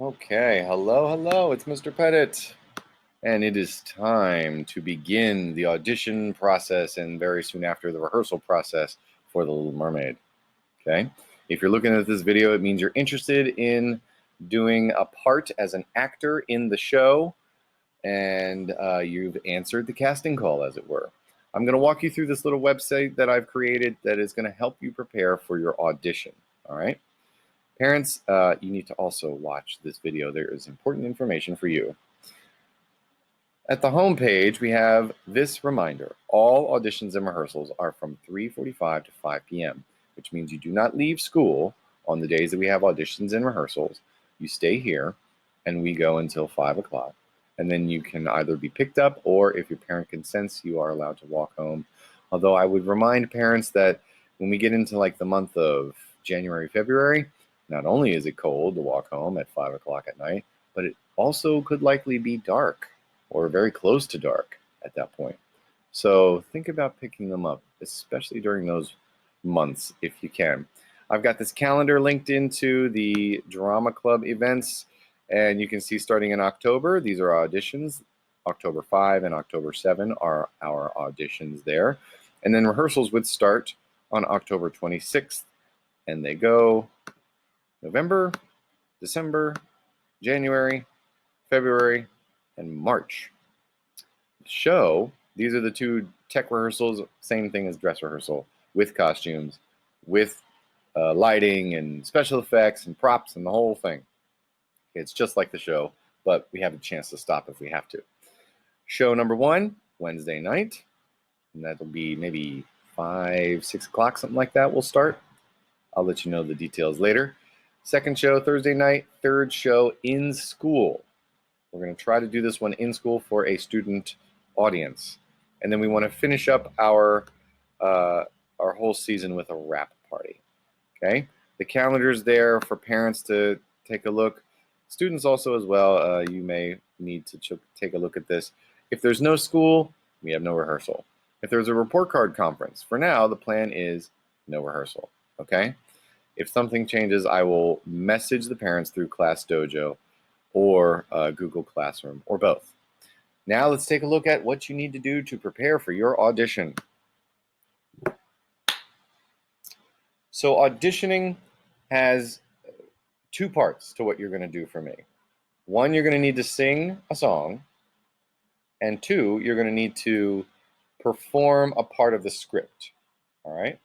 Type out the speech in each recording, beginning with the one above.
Okay, hello, it's Mr. Pettit. And it is time to begin the audition process and very soon after the rehearsal process for The Little Mermaid. Okay, if you're looking at this video, it means you're interested in doing a part as an actor in the show, and you've answered the casting call, as it were. I'm going to walk you through this little website that I've created that is going to help you prepare for your audition, all right? Parents, you need to also watch this video. There is important information for you. At the home page, we have this reminder. All auditions and rehearsals are from 3:45 to 5 p.m., which means you do not leave school on the days that we have auditions and rehearsals. You stay here, and we go until 5 o'clock. And then you can either be picked up, or if your parent consents, you are allowed to walk home. Although I would remind parents that when we get into like the month of January, February, not only is it cold to walk home at 5 o'clock at night, but it also could likely be dark or very close to dark at that point. So think about picking them up, especially during those months if you can. I've got this calendar linked into the Drama Club events, and you can see starting in October, these are auditions. October 5 and October 7 are our auditions there. And then rehearsals would start on October 26th, and they go November, December, January, February, and March. Show, these are the two tech rehearsals, same thing as dress rehearsal, with costumes, with lighting and special effects and props and the whole thing. It's just like the show, but we have a chance to stop if we have to. Show number 1, Wednesday night, and that'll be maybe 5, 6 o'clock, something like that. We'll start. I'll let you know the details later. Second show, Thursday night. Third show, in school. We're going to try to do this one in school for a student audience. And then we want to finish up our whole season with a wrap party. Okay? The calendar's there for parents to take a look. Students also as well, you may need to take a look at this. If there's no school, we have no rehearsal. If there's a report card conference, for now, the plan is no rehearsal. Okay? If something changes, I will message the parents through Class Dojo or Google Classroom, or both. Now let's take a look at what you need to do to prepare for your audition. So auditioning has 2 parts to what you're going to do for me. 1, you're going to need to sing a song, and 2, you're going to need to perform a part of the script. All right?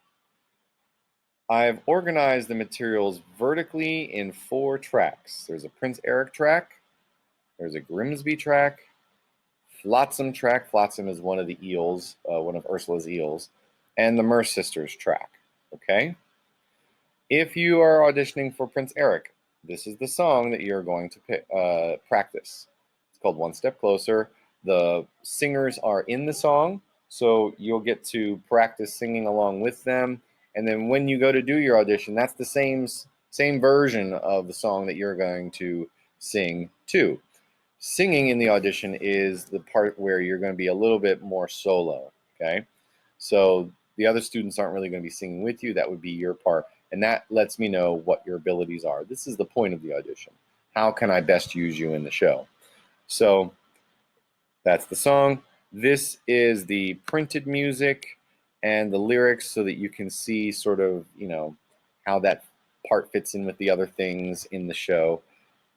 I've organized the materials vertically in 4 tracks. There's a Prince Eric track, there's a Grimsby track, Flotsam track. Flotsam is one of the eels, one of Ursula's eels, and the Merce Sisters track. Okay? If you are auditioning for Prince Eric, this is the song that you're going to practice. It's called One Step Closer. The singers are in the song, so you'll get to practice singing along with them. And then when you go to do your audition, that's the same version of the song that you're going to sing too. Singing in the audition is the part where you're going to be a little bit more solo, okay? So the other students aren't really going to be singing with you. That would be your part. And that lets me know what your abilities are. This is the point of the audition. How can I best use you in the show? So that's the song. This is the printed music and the lyrics so that you can see sort of, how that part fits in with the other things in the show.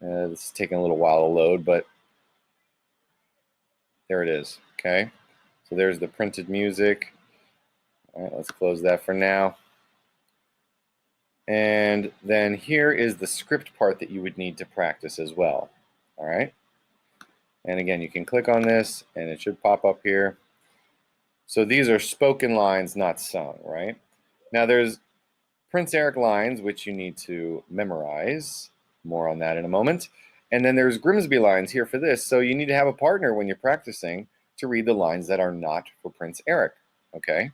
This is taking a little while to load, but there it is, okay? So there's the printed music. All right, let's close that for now. And then here is the script part that you would need to practice as well, all right? And again, you can click on this, and it should pop up here. So these are spoken lines, not sung, right? Now there's Prince Eric lines, which you need to memorize. More on that in a moment. And then there's Grimsby lines here for this. So you need to have a partner when you're practicing to read the lines that are not for Prince Eric, okay?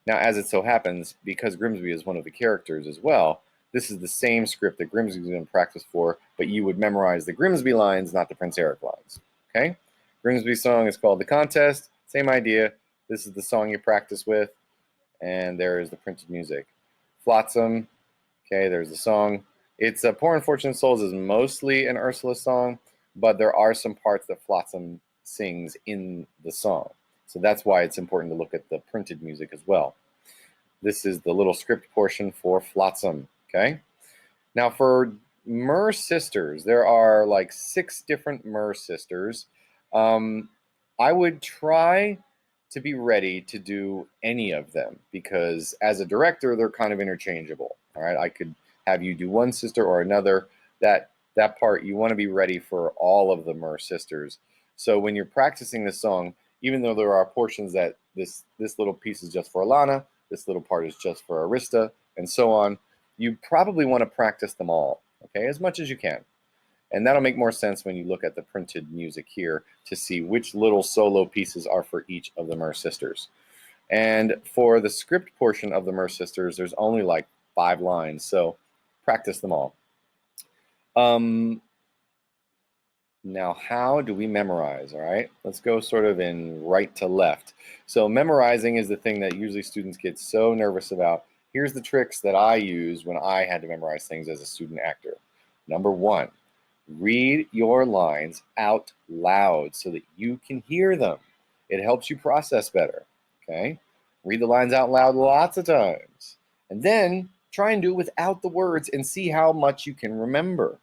Now, as it so happens, because Grimsby is one of the characters as well, this is the same script that Grimsby's going to practice for, but you would memorize the Grimsby lines, not the Prince Eric lines, okay? Grimsby's song is called The Contest. Same idea. This is the song you practice with, and there is the printed music. Flotsam, okay, there's the song. It's Poor Unfortunate Souls is mostly an Ursula song, but there are some parts that Flotsam sings in the song. So that's why it's important to look at the printed music as well. This is the little script portion for Flotsam, okay? Now for Mer Sisters, there are like 6 different Mer Sisters. I would try to be ready to do any of them because as a director, they're kind of interchangeable, all right? I could have you do one sister or another. That part, you want to be ready for all of the Mer Sisters. So when you're practicing this song, even though there are portions that this little piece is just for Alana, this little part is just for Arista, and so on, you probably want to practice them all, okay, as much as you can. And that'll make more sense when you look at the printed music here to see which little solo pieces are for each of the Mer Sisters. And for the script portion of the Mer Sisters, there's only like 5 lines, so practice them all. Now, how do we memorize, all right? Let's go sort of in right to left. So memorizing is the thing that usually students get so nervous about. Here's the tricks that I used when I had to memorize things as a student actor. Number 1, read your lines out loud so that you can hear them. It helps you process better, okay? Read the lines out loud lots of times. And then try and do it without the words and see how much you can remember.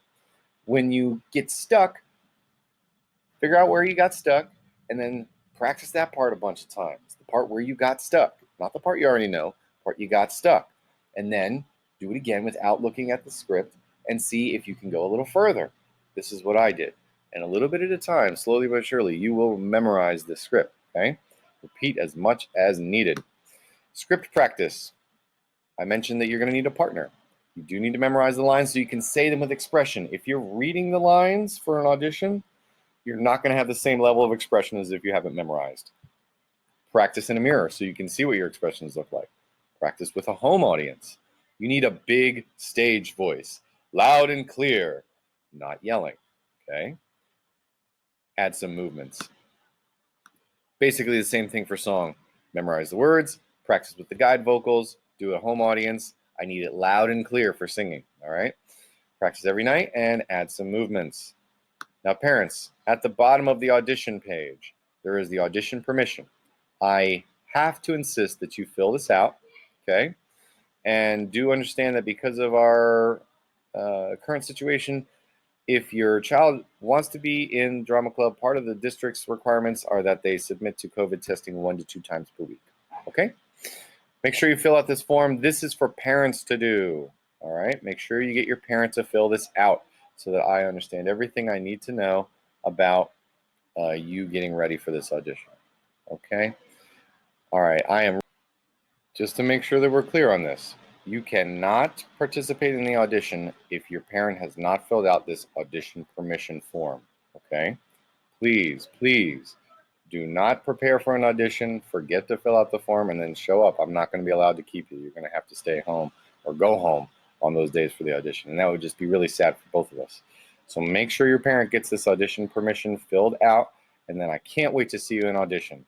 When you get stuck, figure out where you got stuck and then practice that part a bunch of times. The part where you got stuck, not the part you already know, the part you got stuck. And then do it again without looking at the script and see if you can go a little further. This is what I did. And a little bit at a time, slowly but surely, you will memorize the script, okay? Repeat as much as needed. Script practice. I mentioned that you're going to need a partner. You do need to memorize the lines so you can say them with expression. If you're reading the lines for an audition, you're not going to have the same level of expression as if you haven't memorized. Practice in a mirror so you can see what your expressions look like. Practice with a home audience. You need a big stage voice, loud and clear, not yelling, okay? Add some movements. Basically the same thing for song. Memorize the words, practice with the guide vocals, do a home audience. I need it loud and clear for singing, all right? Practice every night and add some movements. Now, parents, at the bottom of the audition page, there is the audition permission. I have to insist that you fill this out, okay? And do understand that because of our current situation, if your child wants to be in drama club, part of the district's requirements are that they submit to COVID testing 1 to 2 times per week, okay? Make sure you fill out this form. This is for parents to do, all right? Make sure you get your parent to fill this out so that I understand everything I need to know about you getting ready for this audition, okay? All right, just to make sure that we're clear on this, you cannot participate in the audition if your parent has not filled out this audition permission form, okay? Please, please do not prepare for an audition, forget to fill out the form, and then show up. I'm not going to be allowed to keep you. You're going to have to stay home or go home on those days for the audition, and that would just be really sad for both of us. So make sure your parent gets this audition permission filled out, and then I can't wait to see you in auditions.